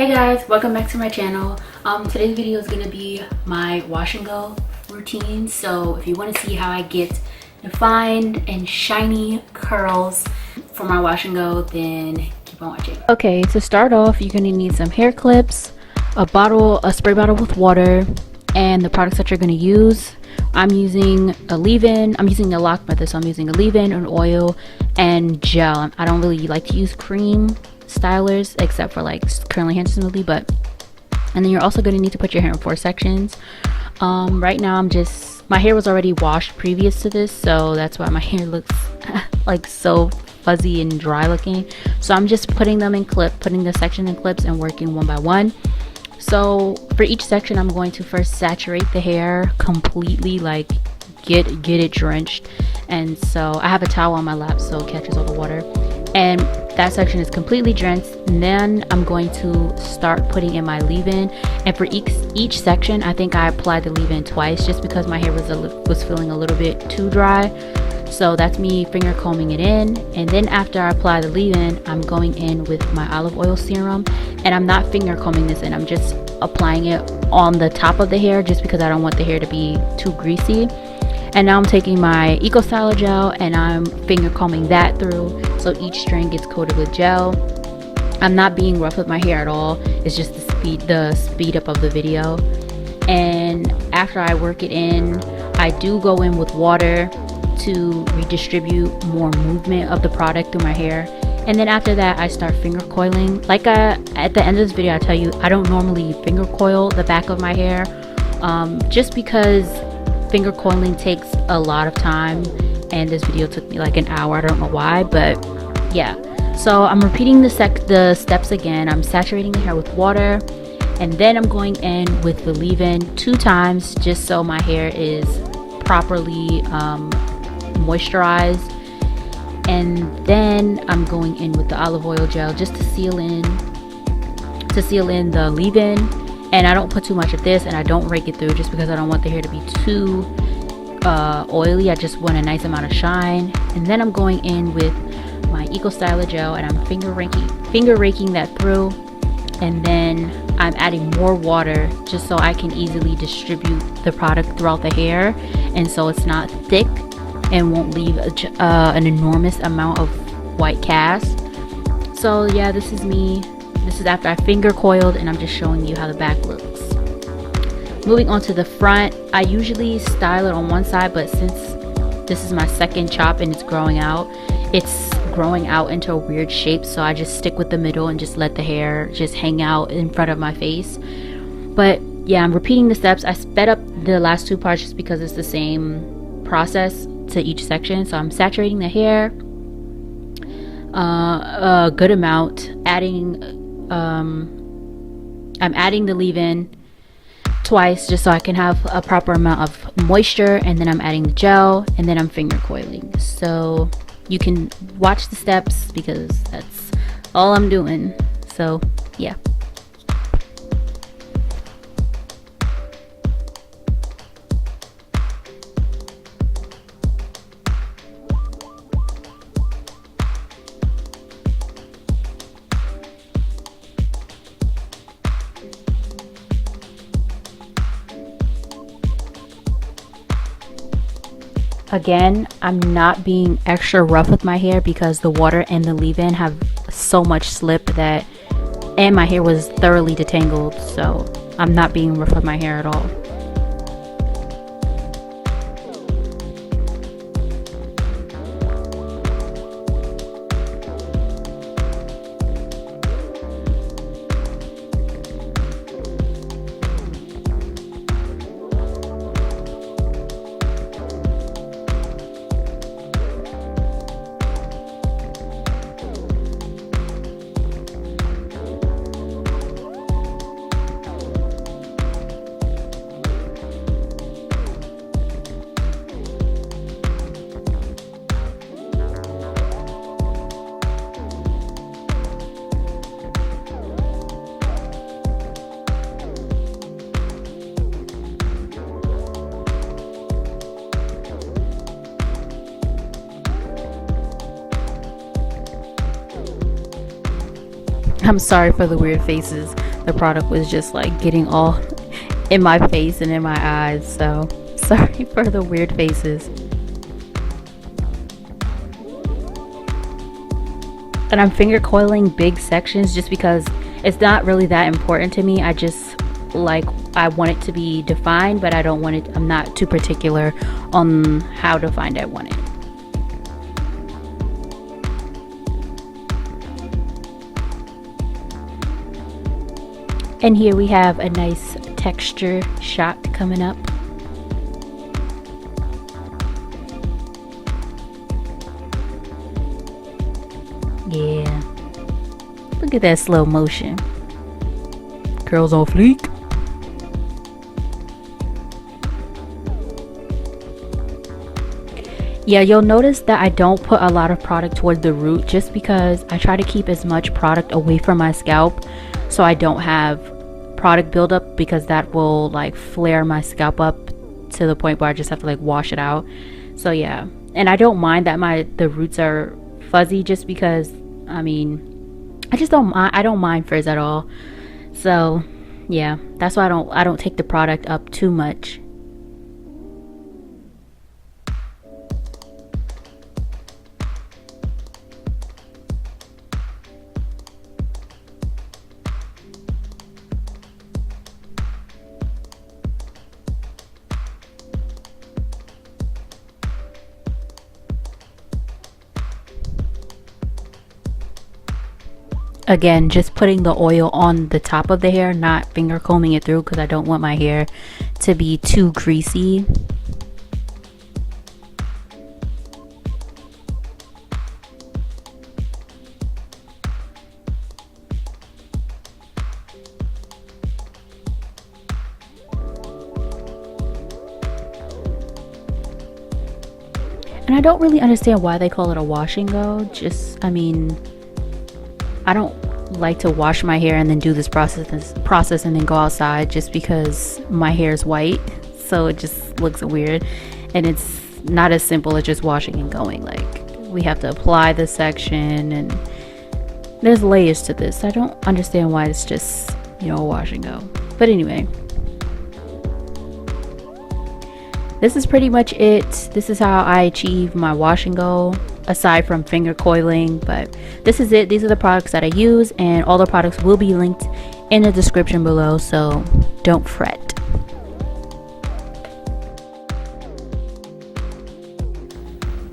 Hey guys, welcome back to my channel. Today's video is gonna be my wash and go routine. So if you want to see how I get defined and shiny curls for my wash and go, then keep on watching. Okay, to start off, you're gonna need some hair clips, a spray bottle with water, and the products that you're gonna use. I'm using a leave-in. I'm using a lock method, so I'm using a leave-in, an oil, and gel. I don't really like to use cream stylers except for like curling hair smoothly, and then you're also going to need to put your hair in 4 sections. Right now my hair was already washed previous to this, so that's why my hair looks like so fuzzy and dry looking. So I'm just putting the section in clips and working one by one. So for each section, I'm going to first saturate the hair completely, like get it drenched. And so I have a towel on my lap so it catches all the water, and that section is completely drenched. And then I'm going to start putting in my leave-in, and for each section I think I applied the leave-in twice just because my hair was feeling a little bit too dry. So that's me finger combing it in, and then after I apply the leave-in, I'm going in with my olive oil serum, and I'm not finger combing this in, I'm just applying it on the top of the hair just because I don't want the hair to be too greasy. And now I'm taking my Eco Styler gel and I'm finger combing that through so each strand gets coated with gel. I'm not being rough with my hair at all, it's just the speed up of the video. And after I work it in, I do go in with water to redistribute more movement of the product through my hair. And then after that, I start finger coiling. Like at the end of this video, I tell you I don't normally finger coil the back of my hair, just because finger coiling takes a lot of time, and this video took me like an hour. I don't know why, but yeah. So I'm repeating the steps again. I'm saturating the hair with water, and then I'm going in with the leave-in 2 times just so my hair is properly moisturized. And then I'm going in with the olive oil gel just to seal in the leave-in. And I don't put too much of this, and I don't rake it through just because I don't want the hair to be too oily. I just want a nice amount of shine. And then I'm going in with my Eco Styler gel and I'm finger raking that through. And then I'm adding more water just so I can easily distribute the product throughout the hair, and so it's not thick and won't leave an enormous amount of white cast. So yeah, this is me. This is after I finger coiled, and I'm just showing you how the back looks. Moving on to the front, I usually style it on one side, but since this is my second chop and it's growing out into a weird shape, so I just stick with the middle and just let the hair just hang out in front of my face. But yeah, I'm repeating the steps. I sped up the last 2 parts just because it's the same process to each section. So I'm saturating the hair a good amount, I'm adding the leave-in twice just so I can have a proper amount of moisture, and then I'm adding the gel, and then I'm finger coiling. So you can watch the steps because that's all I'm doing. So yeah. Again, I'm not being extra rough with my hair because the water and the leave-in have so much slip and my hair was thoroughly detangled, so I'm not being rough with my hair at all. I'm sorry for the weird faces. the product was just like getting all in my face and in my eyes, so sorry for the weird faces. And I'm finger coiling big sections just because it's not really that important to me. I just like, I want it to be defined, but I don't want it, I'm not too particular on how defined I want it. And here we have a nice texture shot coming up. Yeah, look at that slow motion. Curls on fleek. Yeah, you'll notice that I don't put a lot of product toward the root just because I try to keep as much product away from my scalp so I don't have product buildup, because that will like flare my scalp up to the point where I just have to like wash it out. So yeah, and I don't mind that the roots are fuzzy just because, I mean, I don't mind frizz at all. So yeah, that's why I don't take the product up too much. Again, just putting the oil on the top of the hair, not finger combing it through, because I don't want my hair to be too greasy. And I don't really understand why they call it a wash and go. Just, I mean, I don't like to wash my hair and then do this process and then go outside just because my hair is white, so it just looks weird, and it's not as simple as just washing and going. Like, we have to apply the section and there's layers to this. I don't understand why it's just, you know, wash and go. But anyway, this is pretty much it. This is how I achieve my wash and go, aside from finger coiling. But this is it. These are the products that I use, and all the products will be linked in the description below, so don't fret.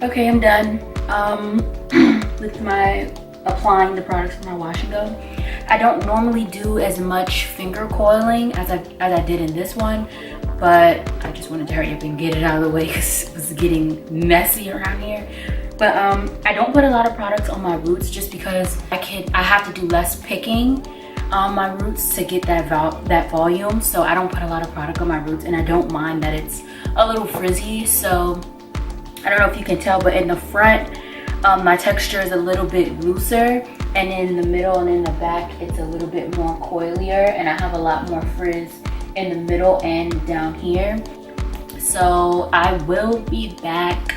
Okay, I'm done with my applying the products for my wash and go. I don't normally do as much finger coiling as I did in this one, but I just wanted to hurry up and get it out of the way because it was getting messy around here. But I don't put a lot of products on my roots just because I have to do less picking on my roots to get that volume. So I don't put a lot of product on my roots, and I don't mind that it's a little frizzy. So I don't know if you can tell, but in the front, my texture is a little bit looser, and in the middle and in the back, it's a little bit more coilier, and I have a lot more frizz in the middle and down here. So I will be back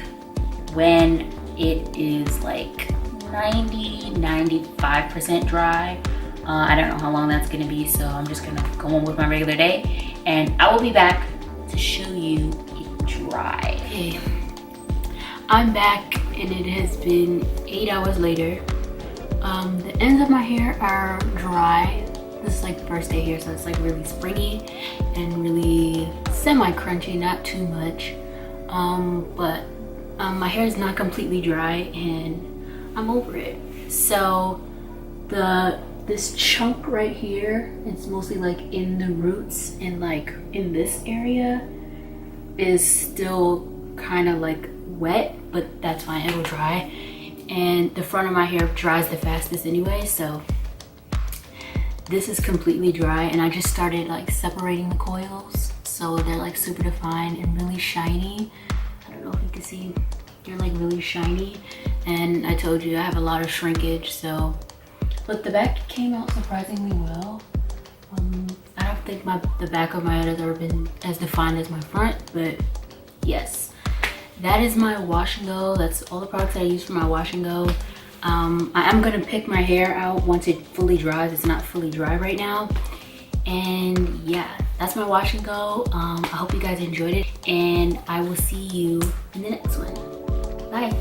when it is like 90-95% dry. I don't know how long that's gonna be, so I'm just gonna go on with my regular day, and I will be back to show you it dry. Okay, I'm back, and it has been 8 hours later. The ends of my hair are dry. This is like the first day here, so it's like really springy and really semi-crunchy, not too much. But my hair is not completely dry, and I'm over it. So this chunk right here, it's mostly like in the roots and like in this area, is still kind of like wet, but that's fine, it'll dry. And the front of my hair dries the fastest anyway, so this is completely dry, and I just started like separating the coils, so they're like super defined and really shiny. I don't know if you can see, they're like really shiny. And I told you I have a lot of shrinkage, so look, the back came out surprisingly well. I don't think the back of my head has ever been as defined as my front, but yes, that is my wash and go. That's all the products that I use for my wash and go. I am gonna pick my hair out once it fully dries. It's not fully dry right now, And yeah, that's my wash and go. I hope you guys enjoyed it, and I will see you in the next one. Bye.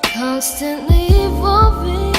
Constantly evolving.